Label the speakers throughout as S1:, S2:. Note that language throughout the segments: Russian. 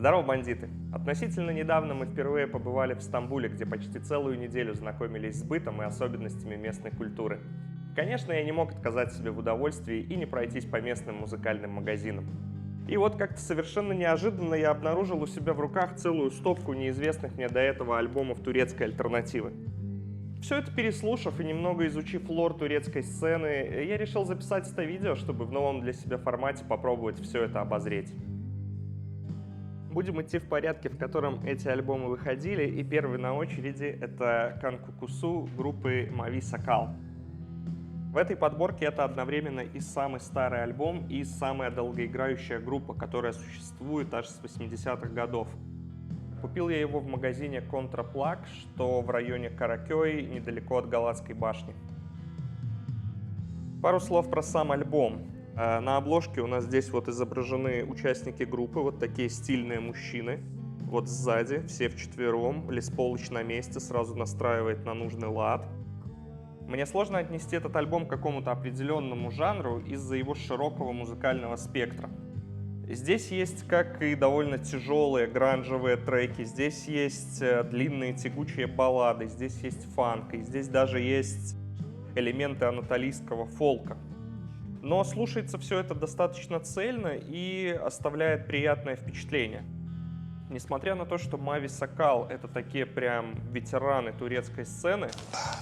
S1: Здорово, бандиты! Относительно недавно мы впервые побывали в Стамбуле, где почти целую неделю знакомились с бытом и особенностями местной культуры. Конечно, я не мог отказать себе в удовольствии и не пройтись по местным музыкальным магазинам. И вот как-то совершенно неожиданно я обнаружил у себя в руках целую стопку неизвестных мне до этого альбомов турецкой альтернативы. Все это переслушав и немного изучив лор турецкой сцены, я решил записать это видео, чтобы в новом для себя формате попробовать все это обозреть. Будем идти в порядке, в котором эти альбомы выходили, и первый на очереди это «Канкукусу» группы Мави Сакал. В этой подборке это одновременно и самый старый альбом, и самая долгоиграющая группа, которая существует аж с 80-х годов. Купил я его в магазине Контраплак, что в районе Каракёй, недалеко от Галатской башни. Пару слов про сам альбом. На обложке у нас здесь вот изображены участники группы, вот такие стильные мужчины. Вот сзади, все вчетвером, Лес Полыч на месте, сразу настраивает на нужный лад. Мне сложно отнести этот альбом к какому-то определенному жанру из-за его широкого музыкального спектра. Здесь есть как и довольно тяжелые гранжевые треки, здесь есть длинные тягучие баллады, здесь есть фанк, и здесь даже есть элементы анатолийского фолка. Но слушается все это достаточно цельно и оставляет приятное впечатление. Несмотря на то, что Мави Сакал — это такие прям ветераны турецкой сцены,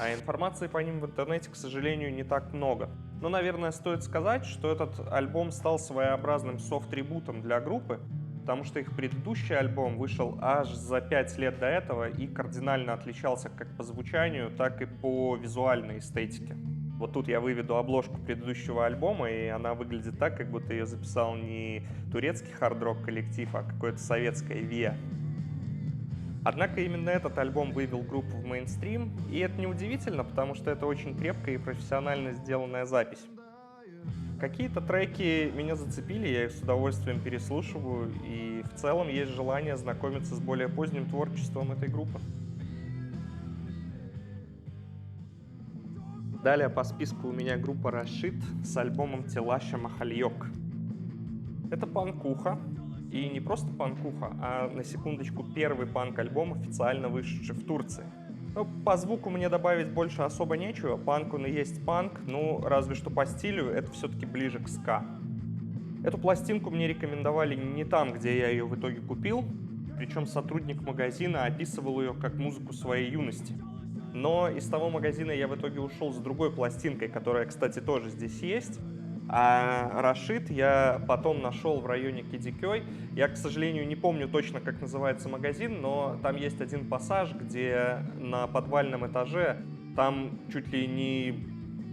S1: а информации по ним в интернете, к сожалению, не так много. Но, наверное, стоит сказать, что этот альбом стал своеобразным софт-трибутом для группы, потому что их предыдущий альбом вышел аж за 5 лет до этого и кардинально отличался как по звучанию, так и по визуальной эстетике. Вот тут я выведу обложку предыдущего альбома, и она выглядит так, как будто ее записал не турецкий хард-рок коллектив, а какое-то советское ВИА. Однако именно этот альбом вывел группу в мейнстрим, и это неудивительно, потому что это очень крепкая и профессионально сделанная запись. Какие-то треки меня зацепили, я их с удовольствием переслушиваю, и в целом есть желание знакомиться с более поздним творчеством этой группы. Далее по списку у меня группа Рашид с альбомом «Телаша Махальёк». Это панкуха, и не просто панкуха, а, на секундочку, первый панк-альбом, официально вышедший в Турции. Но по звуку мне добавить больше особо нечего, панк он и есть панк, ну разве что по стилю это все-таки ближе к ска. Эту пластинку мне рекомендовали не там, где я ее в итоге купил, причем сотрудник магазина описывал ее как музыку своей юности. Но из того магазина я в итоге ушел с другой пластинкой, которая, кстати, тоже здесь есть. А Рашид я потом нашел в районе Кидикёй. Я, к сожалению, не помню точно, как называется магазин, но там есть один пассаж, где на подвальном этаже там чуть ли не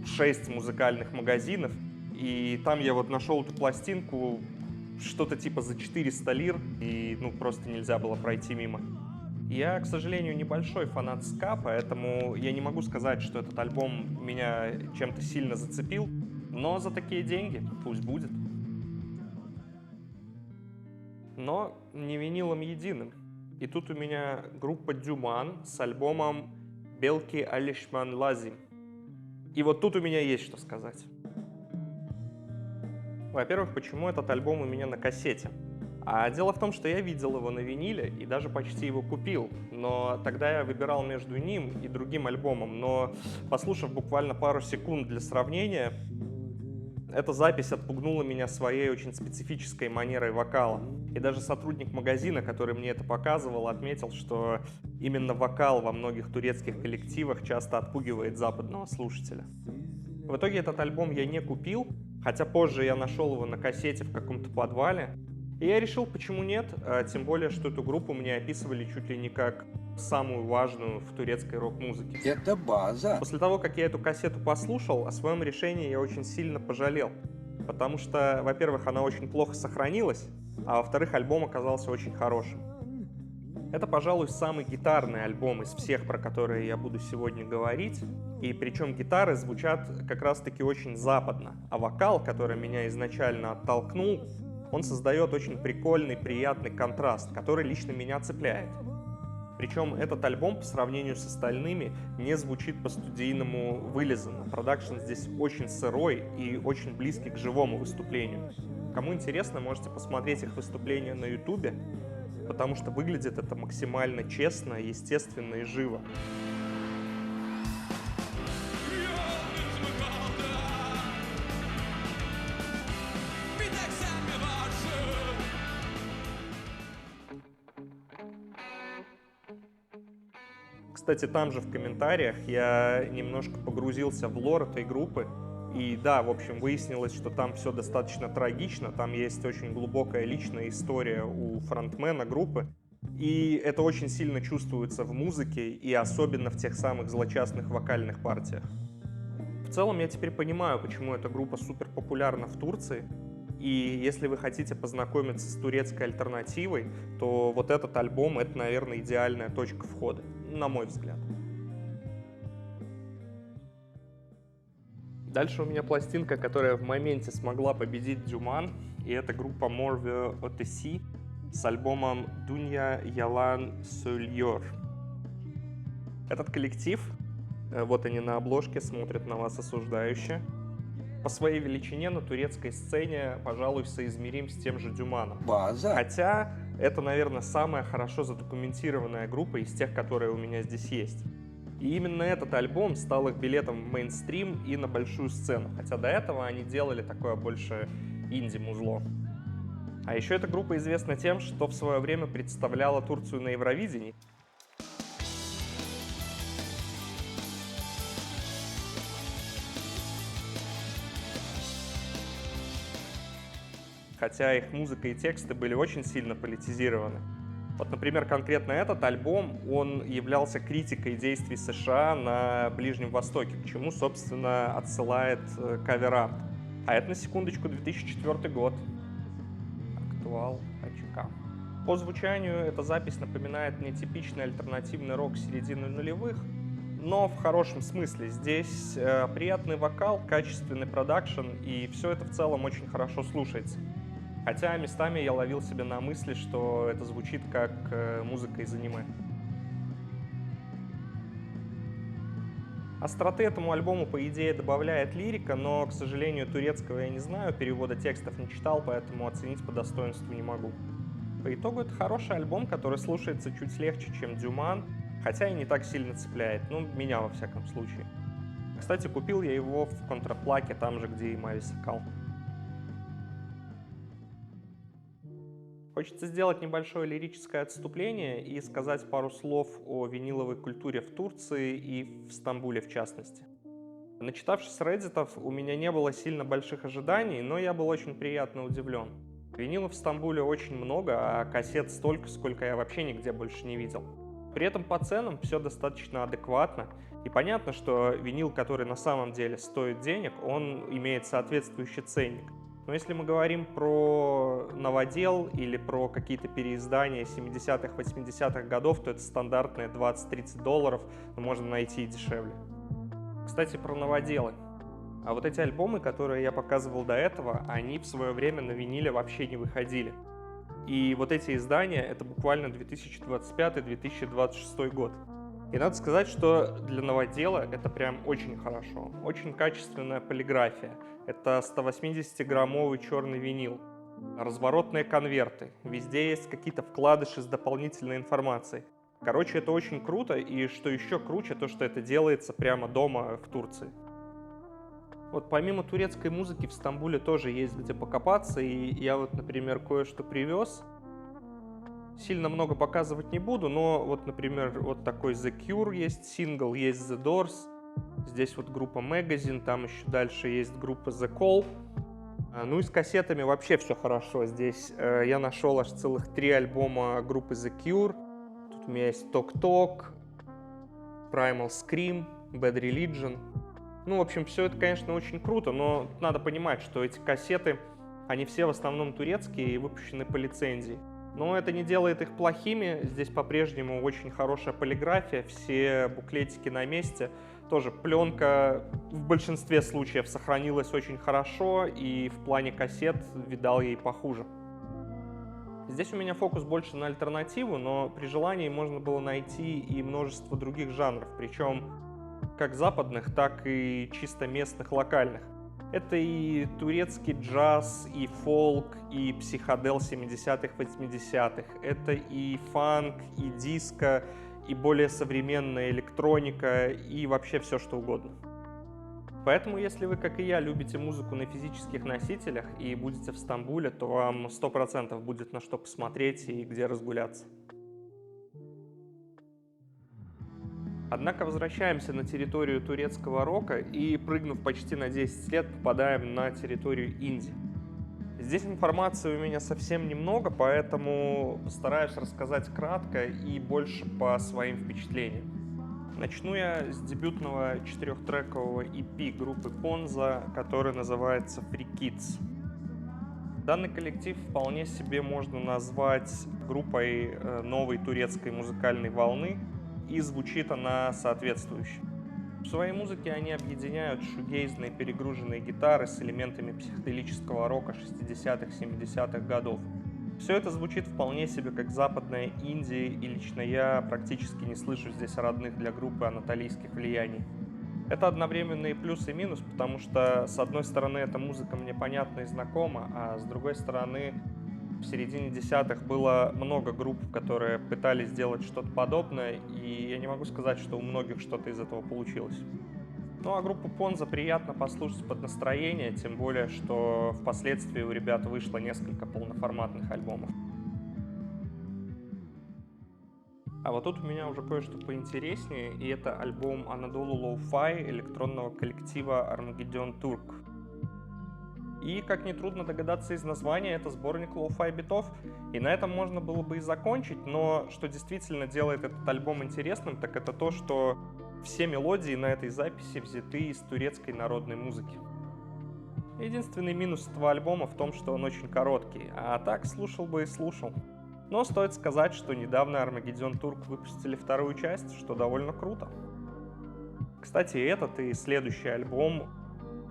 S1: 6 музыкальных магазинов. И там я вот нашел эту пластинку, что-то типа за 400 лир, и ну просто нельзя было пройти мимо. Я, к сожалению, небольшой фанат ска, поэтому я не могу сказать, что этот альбом меня чем-то сильно зацепил, но за такие деньги пусть будет. Но не винилом единым. И тут у меня группа Дюман с альбомом «Белки Алишман Лазим». И вот тут у меня есть что сказать. Во-первых, почему этот альбом у меня на кассете? А дело в том, что я видел его на виниле и даже почти его купил, но тогда я выбирал между ним и другим альбомом, но послушав буквально пару секунд для сравнения, эта запись отпугнула меня своей очень специфической манерой вокала. И даже сотрудник магазина, который мне это показывал, отметил, что именно вокал во многих турецких коллективах часто отпугивает западного слушателя. В итоге этот альбом я не купил, хотя позже я нашел его на кассете в каком-то подвале. И я решил, почему нет, тем более, что эту группу мне описывали чуть ли не как самую важную в турецкой рок-музыке.
S2: Это база.
S1: После того, как я эту кассету послушал, о своем решении я очень сильно пожалел. Потому что, во-первых, она очень плохо сохранилась, а во-вторых, альбом оказался очень хорошим. Это, пожалуй, самый гитарный альбом из всех, про которые я буду сегодня говорить. И причем гитары звучат как раз-таки очень западно, а вокал, который меня изначально оттолкнул, он создает очень прикольный, приятный контраст, который лично меня цепляет. Причем этот альбом по сравнению с остальными не звучит по-студийному вылизанно. Продакшн здесь очень сырой и очень близкий к живому выступлению. Кому интересно, можете посмотреть их выступления на ютубе. потому что выглядит это максимально честно, естественно и живо. Кстати, там же в комментариях я немножко погрузился в лор этой группы. И да, в общем, выяснилось, что там все достаточно трагично. Там есть очень глубокая личная история у фронтмена группы. И это очень сильно чувствуется в музыке и особенно в тех самых злочастных вокальных партиях. В целом я теперь понимаю, почему эта группа супер популярна в Турции. И если вы хотите познакомиться с турецкой альтернативой, то вот этот альбом — это, наверное, идеальная точка входа, на мой взгляд. Дальше у меня пластинка, которая в моменте смогла победить Дюман, и это группа Mor ve Ötesi с альбомом Dünya Yalan Söylüyor. Этот коллектив, вот они на обложке, смотрят на вас осуждающе, по своей величине на турецкой сцене, пожалуй, соизмерим с тем же Дюманом.
S2: База.
S1: Хотя это, наверное, самая хорошо задокументированная группа из тех, которые у меня здесь есть. И именно этот альбом стал их билетом в мейнстрим и на большую сцену. Хотя до этого они делали такое больше инди-музло. А еще эта группа известна тем, что в свое время представляла Турцию на Евровидении. Хотя их музыка и тексты были очень сильно политизированы. Вот, например, конкретно этот альбом, он являлся критикой действий США на Ближнем Востоке, к чему, собственно, отсылает кавер-арт. А это, на секундочку, 2004 год. Актуал АЧК. По звучанию эта запись напоминает мне типичный альтернативный рок середины нулевых, но в хорошем смысле. Здесь приятный вокал, качественный продакшн, и все это в целом очень хорошо слушается. Хотя местами я ловил себя на мысли, что это звучит как музыка из аниме. Остроты этому альбому, по идее, добавляет лирика, но, к сожалению, турецкого я не знаю, перевода текстов не читал, поэтому оценить по достоинству не могу. По итогу это хороший альбом, который слушается чуть легче, чем Дюман, хотя и не так сильно цепляет, ну, меня во всяком случае. Кстати, купил я его в контраплаке, там же, где и Mavis Akal. Хочется сделать небольшое лирическое отступление и сказать пару слов о виниловой культуре в Турции и в Стамбуле в частности. Начитавшись реддитов, у меня не было сильно больших ожиданий, но я был очень приятно удивлен. Винилов в Стамбуле очень много, а кассет столько, сколько я вообще нигде больше не видел. При этом по ценам все достаточно адекватно, и понятно, что винил, который на самом деле стоит денег, он имеет соответствующий ценник. Но если мы говорим про новодел или про какие-то переиздания 70-х, 80-х годов, то это стандартные $20-30, но можно найти и дешевле. Кстати, про новоделы. А вот эти альбомы, которые я показывал до этого, они в свое время на виниле вообще не выходили. И вот эти издания — это буквально 2025-2026 год. И надо сказать, что для новодела это прям очень хорошо. Очень качественная полиграфия. Это 180-граммовый черный винил, разворотные конверты, везде есть какие-то вкладыши с дополнительной информацией. Короче, это очень круто, и что еще круче, то что это делается прямо дома в Турции. Вот помимо турецкой музыки в Стамбуле тоже есть где покопаться, и я вот, например, кое-что привез. Сильно много показывать не буду, но вот, например, вот такой The Cure есть сингл, есть The Doors, здесь вот группа Magazine, там еще дальше есть группа The Call. Ну и с кассетами вообще все хорошо. Здесь я нашел аж целых 3 альбома группы The Cure. Тут у меня есть Talk Talk, Primal Scream, Bad Religion. Ну, в общем, все это, конечно, очень круто, но надо понимать, что эти кассеты, они все в основном турецкие и выпущены по лицензии. Но это не делает их плохими, здесь по-прежнему очень хорошая полиграфия, все буклетики на месте. Тоже пленка в большинстве случаев сохранилась очень хорошо, и в плане кассет видал ей похуже. Здесь у меня фокус больше на альтернативу, но при желании можно было найти и множество других жанров, причем как западных, так и чисто местных, локальных. Это и турецкий джаз, и фолк, и психодел 70-х, 80-х. Это и фанк, и диско, и более современная электроника, и вообще все что угодно. Поэтому, если вы, как и я, любите музыку на физических носителях и будете в Стамбуле, то вам 100% будет на что посмотреть и где разгуляться. Однако возвращаемся на территорию турецкого рока и, прыгнув почти на 10 лет, попадаем на территорию Индии. Здесь информации у меня совсем немного, поэтому постараюсь рассказать кратко и больше по своим впечатлениям. Начну я с дебютного 4-трекового EP группы Ponza, который называется Free Kids. Данный коллектив вполне себе можно назвать группой новой турецкой музыкальной волны, и звучит она соответствующе. В своей музыке они объединяют шугейзные перегруженные гитары с элементами психоделического рока 60-х, 70-х годов. Все это звучит вполне себе как западная Индия, и лично я практически не слышу здесь родных для группы анатолийских влияний. Это одновременно и плюс, и минус, потому что, с одной стороны, эта музыка мне понятна и знакома, а с другой стороны, в середине десятых было много групп, которые пытались сделать что-то подобное, и я не могу сказать, что у многих что-то из этого получилось. Ну а группу Ponza приятно послушать под настроение, тем более, что впоследствии у ребят вышло несколько полноформатных альбомов. А вот тут у меня уже кое-что поинтереснее, и это альбом Anadolu Lo-Fi электронного коллектива Armageddon Turk. И, как нетрудно догадаться из названия, это сборник лоу-фай битов, и на этом можно было бы и закончить, но что действительно делает этот альбом интересным, так это то, что все мелодии на этой записи взяты из турецкой народной музыки. Единственный минус этого альбома в том, что он очень короткий, а так слушал бы и слушал. Но стоит сказать, что недавно Armageddon Turk выпустили вторую часть, что довольно круто. Кстати, этот и следующий альбом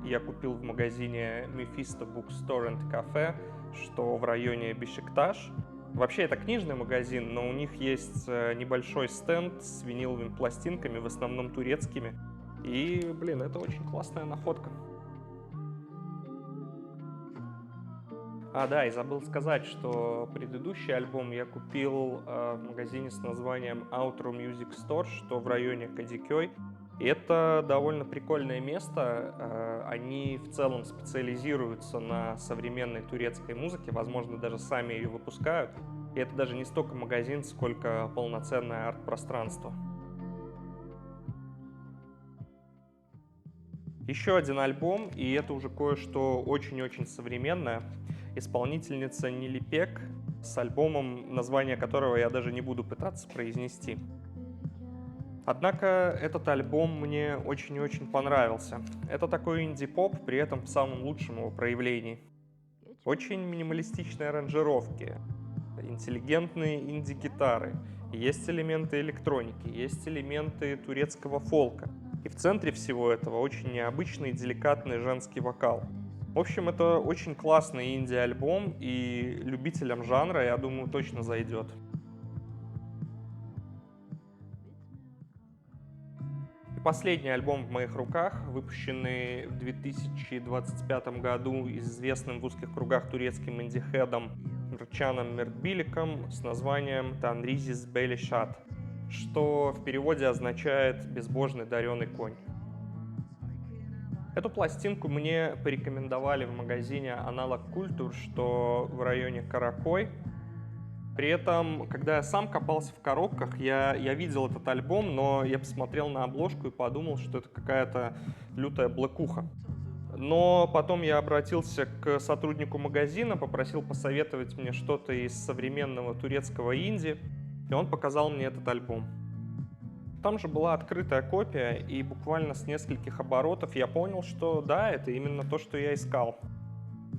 S1: я купил в магазине Mephisto Bookstore and Cafe, что в районе Бешикташ. Вообще это книжный магазин, но у них есть небольшой стенд с виниловыми пластинками, в основном турецкими. И, блин, это очень классная находка. А, да, и забыл сказать, что предыдущий альбом я купил в магазине с названием Outro Music Store, что в районе Кадикёй. И это довольно прикольное место. Они в целом специализируются на современной турецкой музыке, возможно, даже сами ее выпускают. И это даже не столько магазин, сколько полноценное арт-пространство. Еще один альбом, и это уже кое-что очень-очень современное. Исполнительница Нили Пек с альбомом, название которого я даже не буду пытаться произнести. Однако этот альбом мне очень и очень понравился. Это такой инди-поп, при этом в самом лучшем его проявлении. Очень минималистичные аранжировки, интеллигентные инди-гитары, есть элементы электроники, есть элементы турецкого фолка. И в центре всего этого очень необычный деликатный женский вокал. В общем, это очень классный инди-альбом, и любителям жанра, я думаю, точно зайдет. И последний альбом в моих руках, выпущенный в 2025 году известным в узких кругах турецким инди-хедом Нурчаном Мертбиликом с названием «Танризис Белишат», что в переводе означает «безбожный дареный конь». Эту пластинку мне порекомендовали в магазине «Аналог Культур», что в районе Каракой. При этом, когда я сам копался в коробках, я видел этот альбом, но я посмотрел на обложку и подумал, что это какая-то лютая блэкуха. Но потом я обратился к сотруднику магазина, попросил посоветовать мне что-то из современного турецкого инди, и он показал мне этот альбом. Там же была открытая копия, и буквально с нескольких оборотов я понял, что да, это именно то, что я искал.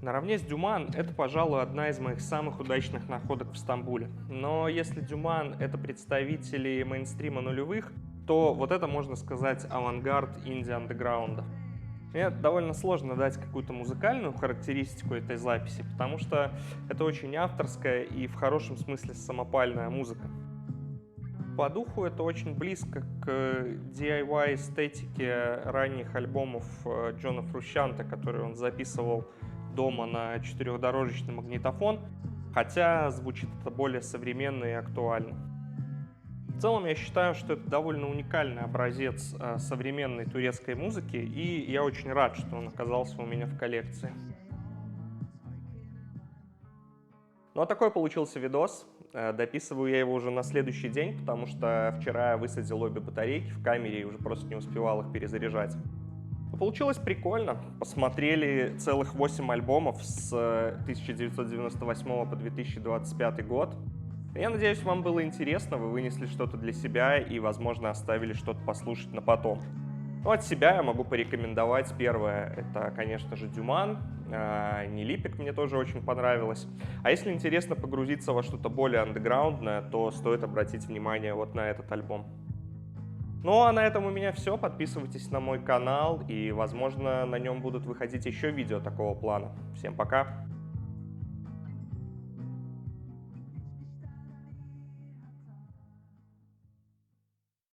S1: Наравне с Дюман это, пожалуй, одна из моих самых удачных находок в Стамбуле. Но если Дюман — это представители мейнстрима нулевых, то вот это, можно сказать, авангард инди-андеграунда. Мне довольно сложно дать какую-то музыкальную характеристику этой записи, потому что это очень авторская и в хорошем смысле самопальная музыка. по духу это очень близко к DIY эстетике ранних альбомов Джона Фрусciante, которые он записывал дома на четырехдорожечный магнитофон, хотя звучит это более современно и актуально. В целом я считаю, что это довольно уникальный образец современной турецкой музыки, и я очень рад, что он оказался у меня в коллекции. Ну а такой получился видос. Дописываю я его уже на следующий день, потому что вчера я высадил обе батарейки в камере и уже просто не успевал их перезаряжать. Но получилось прикольно. Посмотрели целых 8 альбомов с 1998 по 2025 год. Я надеюсь, вам было интересно, вы вынесли что-то для себя и, возможно, оставили что-то послушать на потом. Ну, от себя я могу порекомендовать. Первое — это, конечно же, Дюман. Нелипик мне тоже очень понравилось. А если интересно погрузиться во что-то более андеграундное, то стоит обратить внимание вот на этот альбом. Ну а на этом у меня все. Подписывайтесь на мой канал, и, возможно, на нем будут выходить еще видео такого плана. Всем пока!